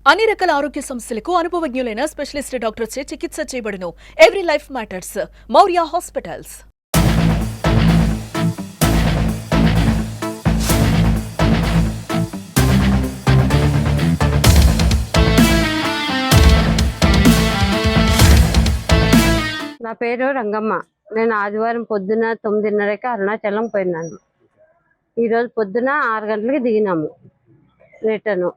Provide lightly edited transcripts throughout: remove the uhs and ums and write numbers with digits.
అన్ని రకాల ఆరోగ్య సమస్యలకు అనుభవజ్ఞులైన స్పెషలిస్ట్ డాక్టర్స్ చే చికిత్స చేయబడును. Every life matters. Maurya hospitals. నా పేరు రంగమ్మ. నేను ఆదివారం పొద్దున 9:30కి అరుణాచలం పోయినాను. ఈరోజు పొద్దున 6 గంటలకి దిగినాము రిటర్న్.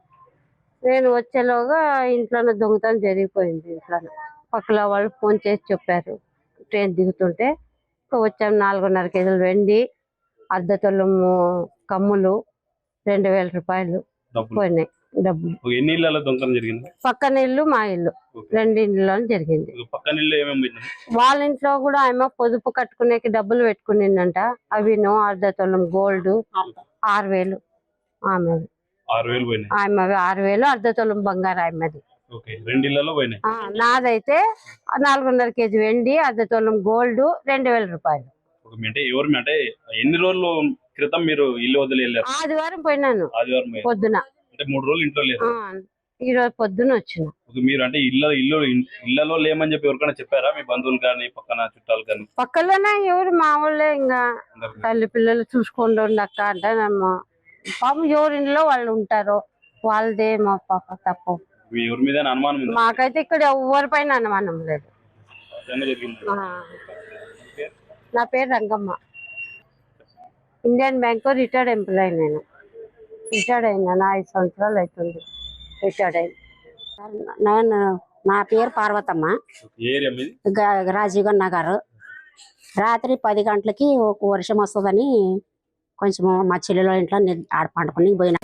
నేను వచ్చేలోగా ఇంట్లోనే దొంగతనం జరిగిపోయింది. ఇంట్లో పక్కల వాళ్ళు ఫోన్ చేసి చెప్పారు ట్రైన్ దిగుతుంటే. వచ్చాము. 4.5 కేజీలు వెండి, అర్ధ తులము కమ్ములు, 2,000 రూపాయలు పోయినాయి డబ్బులు. ఎన్ని ఇళ్ళలో దొంగతనం జరిగింది? పక్కన ఇల్లు, మా ఇల్లు, 2 ఇళ్ళలో జరిగింది. వాళ్ళ ఇంట్లో కూడా ఆమె పొదుపు కట్టుకునేకి డబ్బులు పెట్టుకునిందంట. అవిను అర్ధ తులం గోల్డ్ 6,000 ఆమె. 6,000 అర్ధ తులం బంగారు ఆమెది. నాదైతే 4.5 కేజీ వెండి, అర్ధ తులం గోల్డ్, 2,000 రూపాయలు. ఎన్ని రోజులు క్రితం మీరు ఇల్లు వదిలి వెళ్ళారు? ఆదివారం పోయినాను పొద్దున. 3 రోజులు ఇంట్లో లేదు. ఈ రోజు పొద్దున వచ్చిన. మీరు అంటే ఇళ్లలో లేమని చెప్పి ఎవరికైనా చెప్పారా? మీ బంధువులు కానీ పక్కన చుట్టాలు కానీ? పక్కలోనే ఎవరు మా వాళ్ళే, ఇంకా తల్లి పిల్లలు చూసుకోండి ఉండక్క అంటానమ్మా. పాపం ఎవరింట్లో వాళ్ళు ఉంటారు, వాళ్ళదే మా పాప తప్పు. ఎవరి మీద అనుమానం? మాకైతే ఇక్కడ ఎవరిపైన అనుమానం లేదు. నా పేరు Rangamma. Indian bank retired employee. నేను రిటైర్డ్ అయినా 5 సంవత్సరాలు అవుతుంది రిటైర్డ్ అయింది. నా పేరు పార్వతమ్మ. రాజీవ్ నగర్. రాత్రి 10 గంటలకి ఒక వర్షం వస్తుందని కొంచెం మా చెల్లెలో ఇంట్లో ఆడ పండుకొని పోయినా.